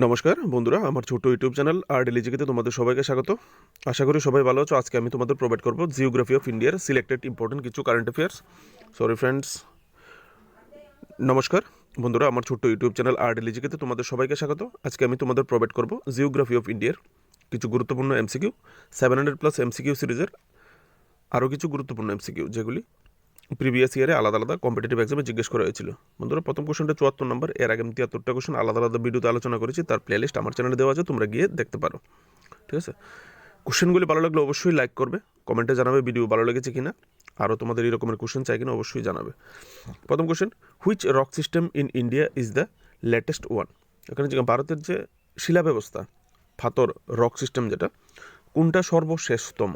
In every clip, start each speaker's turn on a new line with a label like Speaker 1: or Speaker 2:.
Speaker 1: নমস্কার বন্ধুরা, আমার ছোট ইউটিউব চ্যানেল আরডিলিজিকে তোমাদের সবাইকে স্বাগত। আশা করি সবাই ভালো আছো। আজকে আমি তোমাদের প্রোভাইড করবো জিওগ্রাফি অফ ইন্ডিয়ার সিলেক্টেড ইম্পর্টেন্ট কিছু কারেন্ট অ্যাফেয়ার্স। সরি ফ্রেন্ডস, নমস্কার বন্ধুরা, আমার ছোট্ট ইউটিউব চ্যানেল আরডিলিজিকে তোমাদের সবাইকে স্বাগত। আজকে আমি তোমাদের প্রোভাইড করবো জিওগ্রাফি অফ ইন্ডিয়ার কিছু গুরুত্বপূর্ণ এমসিকিউ, 700+ এমসিকিউ সিরিজের আরও কিছু গুরুত্বপূর্ণ এমসিকিউ যেগুলি প্রিভিয়াস ইয়ারে আলাদা আলাদা কম্পিটিটিভ এক্সামে জিজ্ঞেস করা হয়েছিল। বন্ধুরা, প্রথম কোশ্চেনটা 74 নম্বর, এর আগে আমি 73টা কোশ্চেন আলাদা আলাদা ভিডিওতে আলোচনা করেছি, তার প্লেলিস্ট আমার চ্যানেলে দেওয়া আছে, তোমরা গিয়ে দেখতে পারো। ঠিক আছে, কোশ্চেনগুলি ভালো লাগলে অবশ্যই লাইক করবে, কমেন্টে জানাবে ভিডিও ভালো লেগেছে কিনা, আরও তোমাদের এরকমের কোশ্চেন চাই কিনা অবশ্যই জানাবে। প্রথম question, which rock system in India is the latest one? এখানে যে ভারতের যে শিলা ব্যবস্থা, ফাতর রক সিস্টেম, যেটা কোনটা সর্বশেষতম?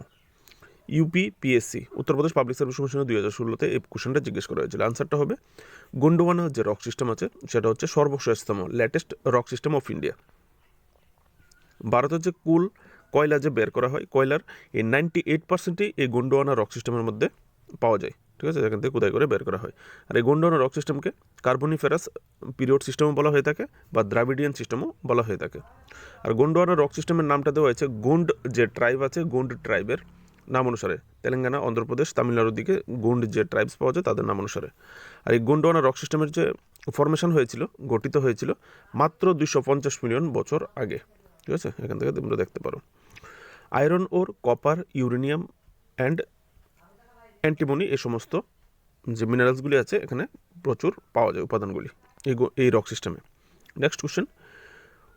Speaker 1: ইউপিপিএসসি উত্তরপ্রদেশ পাবলিক সার্ভিস কমিশনের 2016-তে এই কোশ্চেনটা জিজ্ঞেস করা হয়েছিল। আনসারটা হবে গোন্ডওয়ানা যে রক সিস্টেম আছে সেটা হচ্ছে সর্বশেষতম latest rock system of India. ভারতের যে কয়লা যে বের করা হয়, কয়লার এই 98%ই এই গোন্ডওয়ানা রক সিস্টেমের মধ্যে পাওয়া যায়। ঠিক আছে, এখান থেকে কোথায় করে বের করা হয়। আর এই গোন্ডওয়ানা রক সিস্টেমকে কার্বনিফেরাস পিরিয়ড সিস্টেমও বলা হয়ে থাকে বা দ্রাবিডিয়ান সিস্টেমও বলা হয়ে থাকে। আর গোন্ডওয়ানা রক সিস্টেমের নামটা দেওয়া হয়েছে গোন্ড যে ট্রাইব আছে, গোন্ড ট্রাইবের নাম অনুসারে। তেলেঙ্গানা, অন্ধ্রপ্রদেশ, তামিলনাড়ুর দিকে গোন্ড যে ট্রাইবস পাওয়া যায় তাদের নাম অনুসারে। আর এই গোন্ডওয়ানা রক সিস্টেমের যে ফরমেশন হয়েছিল, গঠিত হয়েছিল মাত্র 250 মিলিয়ন বছর আগে। ঠিক আছে, এখান থেকে তোমরা দেখতে পারো। Iron or, copper, uranium and antimony, এই সমস্ত যে মিনারেলসগুলি আছে এখানে প্রচুর পাওয়া যায় উপাদানগুলি এই রক সিস্টেমে। Next question,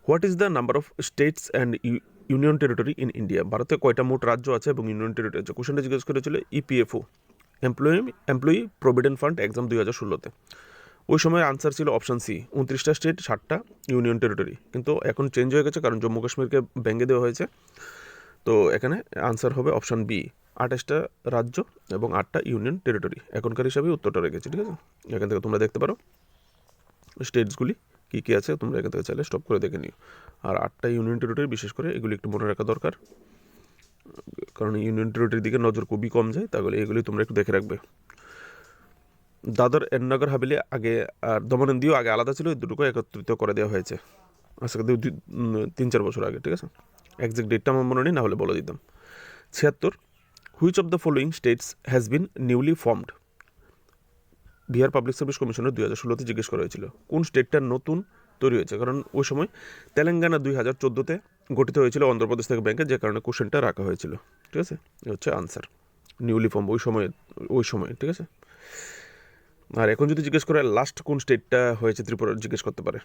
Speaker 1: what is the number of states and union territory in India? ভারতে কয়টা মোট রাজ্য আছে এবং ইউনিয়ন টেরিটরি আছে? কোশ্চেনটা জিজ্ঞেস করেছিল EPFO, employee provident fund exam 2016-তে। ওই সময় আনসার ছিল অপশান সি, 29টা স্টেট, 60টা ইউনিয়ন টেরিটরি। কিন্তু এখন চেঞ্জ হয়ে গেছে কারণ জম্মু কাশ্মীরকে ভেঙে দেওয়া হয়েছে। তো এখানে আনসার হবে অপশান বি, 28টা রাজ্য এবং 8টা ইউনিয়ন টেরিটরি। এখনকার হিসাবে উত্তরটা রেখেছি। ঠিক আছে, এখান থেকে তোমরা দেখতে পারো স্টেটসগুলি কী কী আছে, তোমরা এখান থেকে চাইলে স্টপ করে দেখে নিও। আর 8টা ইউনিয়ন টেরিটরি বিশেষ করে এগুলি একটু মনে রাখা দরকার, কারণ ইউনিয়ন টেরিটরির দিকে নজর খুবই কম যায়, তাহলে এগুলি তোমরা একটু দেখে রাখবে। দাদর এন্ড নগর হাভেলি আগে আর দমন এন্ড দিউ আগে আলাদা ছিল, এই দুটোকে একত্রিত করে দেওয়া হয়েছে আজকে 3-4 বছর আগে। ঠিক আছে, এক্সাক্ট ডেটটা আমার মনে নেই, না হলে বলে দিতাম। 76, which of the following states has been newly formed? Bihar public service কমিশনের 2016-তে জিজ্ঞেস করা হয়েছিল কোন স্টেটটা নতুন তৈরি হয়েছে, কারণ ওই সময় তেলেঙ্গানা 2014-তে গঠিত হয়েছিল অন্ধ্রপ্রদেশ থেকে ব্যাংকে, যে কারণে কোশ্চেনটা রাখা হয়েছিল। ঠিক আছে, এ হচ্ছে আনসার, নিউলি ফর্ম ওই সময়। ঠিক আছে, আর এখন যদি জিজ্ঞেস করে লাস্ট কোন স্টেটটা হয়েছে ত্রিপুরা, জিজ্ঞেস করতে পারে,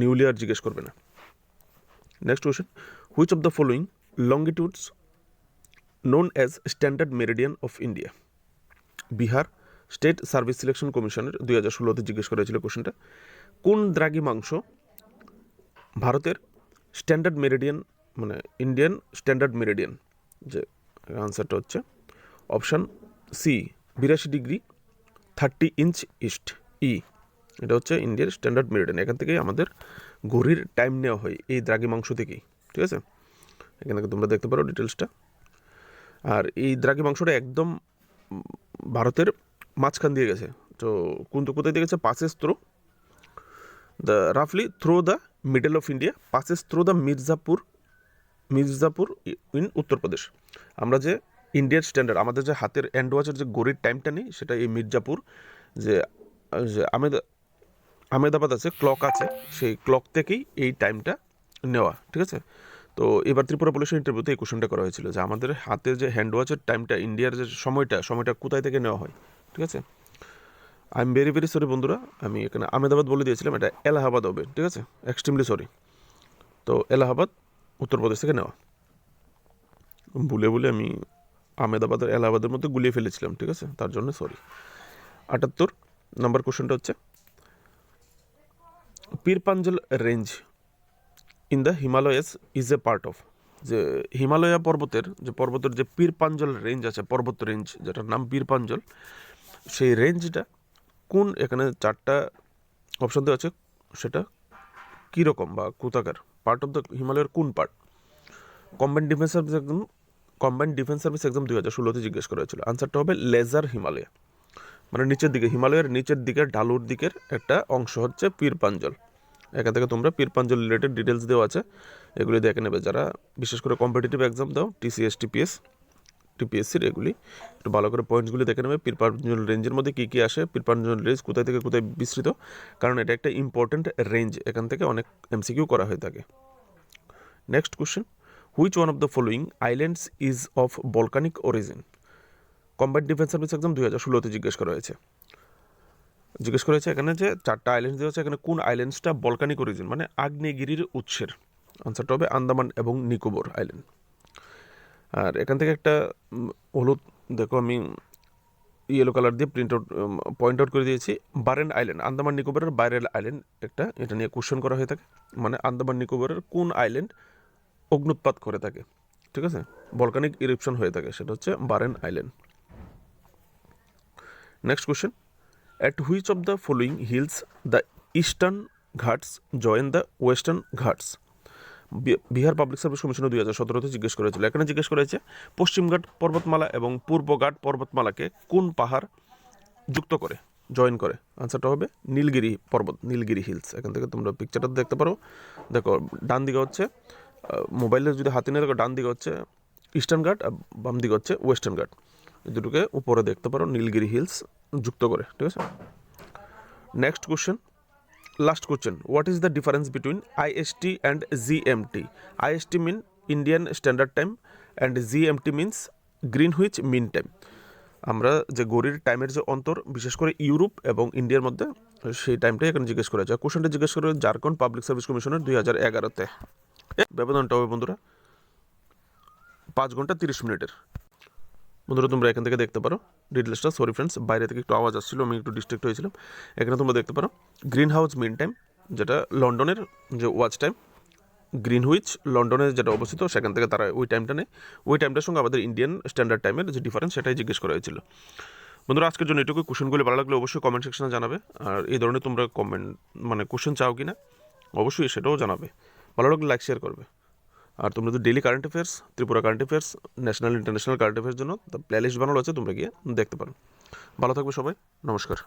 Speaker 1: নিউলি আর জিজ্ঞেস করবে না। Next question, which of the following longitudes known as standard meridian of India? Bihar state service selection কমিশনের 2016-তে জিজ্ঞেস করা হয়েছিল কোশ্চেনটা, কোন দ্রাঘিমাংশ ভারতের স্ট্যান্ডার্ড মেরিডিয়ান, মানে ইন্ডিয়ান স্ট্যান্ডার্ড মেরিডিয়ান? যে আনসারটা হচ্ছে অপশান সি, 82° 30 ইঞ্চ ইস্ট ই। এটা হচ্ছে ইন্ডিয়ার স্ট্যান্ডার্ড মেরিডিয়ান। এখান থেকেই আমাদের ঘড়ির টাইম নেওয়া হয়, এই দ্রাঘিমাংশ থেকেই। ঠিক আছে, এখান থেকে তোমরা দেখতে পারো ডিটেলসটা। আর এই দ্রাঘিমাংশটা একদম ভারতের মাঝখান দিয়ে গেছে। তো কোথায় দিয়ে গেছে? পাসেস থ্রু দ্য রাফলি through the middle of India, passes through the Mirzapur in Uttar Pradesh. আমরা যে ইন্ডিয়ার স্ট্যান্ডার্ড, আমাদের যে হাতের অ্যান্ড ওয়াচের যে ঘড়ির টাইমটা নেই, সেটা এই মির্জাপুর যে আহমেদাবাদ আছে, ক্লক আছে, সেই ক্লক থেকেই এই টাইমটা নেওয়া। ঠিক আছে, তো এবার ত্রিপুরা পুলিশের ইন্টারভিউতে এই কোশ্চেনটা করা হয়েছিল যে আমাদের হাতের যে হ্যান্ড ওয়াচের টাইমটা, ইন্ডিয়ার যে সময়টা কোথায় থেকে নেওয়া হয়। ঠিক আছে, I am very very sorry বন্ধুরা, আমি এখানে আহমেদাবাদ বলে দিয়েছিলাম, এটা এলাহাবাদ হবে। ঠিক আছে, এক্সট্রিমলি সরি। তো এলাহাবাদ উত্তরপ্রদেশ থেকে নেওয়া, ভুলে আমি আহমেদাবাদ আর এলাহাবাদের মধ্যে গুলিয়ে ফেলেছিলাম। ঠিক আছে, তার জন্য সরি। 78 নম্বর কোশ্চেনটা হচ্ছে, Pir Panjal range in the Himalayas is a part of? যে হিমালয়া পর্বতের যে পীরপাঞ্জল রেঞ্জ আছে, পর্বত রেঞ্জ যেটার নাম পীরপাঞ্জল, সেই রেঞ্জটা কোন, এখানে 4টা অপশন দেওয়া আছে, সেটা কীরকম বা কোথাকার পার্ট অফ দ্য হিমালয়ের কোন part? Combined defence service exam 2016-তে জিজ্ঞেস করা হয়েছিল। আনসারটা হবে লেজার হিমালয়া, মানে নিচের দিকে, হিমালয়ের নিচের দিকের ঢালুর দিকের একটা অংশ হচ্ছে পীরপাঞ্জল। এখান থেকে তোমরা পীর পাঞ্জল রিলেটেড ডিটেলস দেওয়া আছে, এগুলি দেখে নেবে যারা বিশেষ করে কম্পিটিটিভ এক্সাম দাও, টিসিএস টিপিএস টিপিএসসির, এগুলি একটু ভালো করে পয়েন্টসগুলি দেখে নেবে। পীর পাঞ্জল রেঞ্জের মধ্যে কী কী আসে, পীর পাঞ্জল রেঞ্জ কোথায় থেকে কোথায় বিস্তৃত, কারণ এটা একটা ইম্পর্টেন্ট রেঞ্জ, এখান থেকে অনেক এমসিকিউ করা হয়ে থাকে। Next question, which one of the following islands is of volcanic origin? Combined defence service exam 2016-তে জিজ্ঞেস করা হয়েছে এখানে যে 4টা আইল্যান্ডস দেওয়া আছে, এখানে কোন আইল্যান্ডসটা ভলকানিক অরিজিন মানে আগ্নেয়গিরির উৎসের? আনসারটা হবে আন্দামান এবং নিকোবর আইল্যান্ড। আর এখান থেকে একটা হলুদ, দেখো আমি ইয়েলো কালার দিয়ে পয়েন্ট আউট করে দিয়েছি, বারেন আইল্যান্ড, আন্দামান নিকোবরের বারেন আইল্যান্ড একটা, এটা নিয়ে কোশ্চেন করা হয়ে থাকে, মানে আন্দামান নিকোবরের কোন আইল্যান্ড অগ্নুৎপাত করে থাকে, ঠিক আছে, ভলকানিক ইরিপশন হয়ে থাকে, সেটা হচ্ছে Barren Island. Next question, at which of the following hills the eastern Ghats join the western Ghats? Bihar public service commission 2017-তে জিজ্ঞেস করেছিল। এখানে জিজ্ঞেস করেছে পশ্চিমঘাট পর্বতমালা এবং পূর্বঘাট পর্বতমালাকে কোন পাহাড় যুক্ত করে, জয়েন করে? আনসারটা হবে নীলগিরি পর্বত, নীলগিরি হিলস। এখান থেকে তোমরা পিকচারটা দেখতে পারো, দেখো ডান দিকে হচ্ছে মোবাইলে যদি হাতে নিয়ে দেখো, ডান দিকে হচ্ছে ইস্টার্ন ঘাট আর বাম দিকে হচ্ছে ওয়েস্টার্ন ঘাট, এই দুটোকে উপরে দেখতে পারো, নীলগিরি হিলস যুক্ত করে, ঠিক আছে। Next question, last question, what is the difference between IST and GMT? IST mean Indian standard time and GMT means Greenwich mean time. আমরা যে ঘড়ির টাইমের যে অন্তর, বিশেষ করে ইউরোপ এবং ইন্ডিয়ার মধ্যে, সেই টাইমটাই এখানে জিজ্ঞেস করা যায়। কোশ্চেনটা জিজ্ঞেস করে ঝাড়খণ্ড পাবলিক সার্ভিস কমিশনের 2011-তে। ব্যবধানটা হবে বন্ধুরা 5 ঘন্টা 30 মিনিটের। বন্ধুরা তোমরা এখান থেকে দেখতে পারো ডিটেলসটা। সরি ফ্রেন্ডস, বাইরে থেকে একটু আওয়াজ আসছিল, আমি একটু ডিস্ট্রাক্ট হয়েছিলাম। এখানে তোমরা দেখতে পারো গ্রিন হাউস মিন টাইম, যেটা লন্ডনের যে ওয়াচ টাইম, গ্রিনহুইচ লন্ডনে যেটা অবস্থিত, সেখান থেকে তারা ওই টাইমটা নেয়, ওই টাইমটার সঙ্গে আমাদের ইন্ডিয়ান স্ট্যান্ডার্ড টাইমের যে ডিফারেন্স, সেটাই জিজ্ঞেস করা হয়েছিল। বন্ধুরা আজকের জন্য এটুকু। কোশ্চেনগুলি ভালো লাগলে অবশ্যই কমেন্ট সেকশনে জানাবে, আর এই ধরনের তোমরা কোশ্চেন চাও কি না অবশ্যই সেটাও জানাবে। ভালো লাগলে লাইক শেয়ার করবে। আর তোমরা যদি daily current affairs, Tripura current affairs, national international current affairs জন্য প্লে লিস্ট বানানো আছে, তোমরা গিয়ে দেখতে পারো। ভালো থাকবে সবাই, নমস্কার।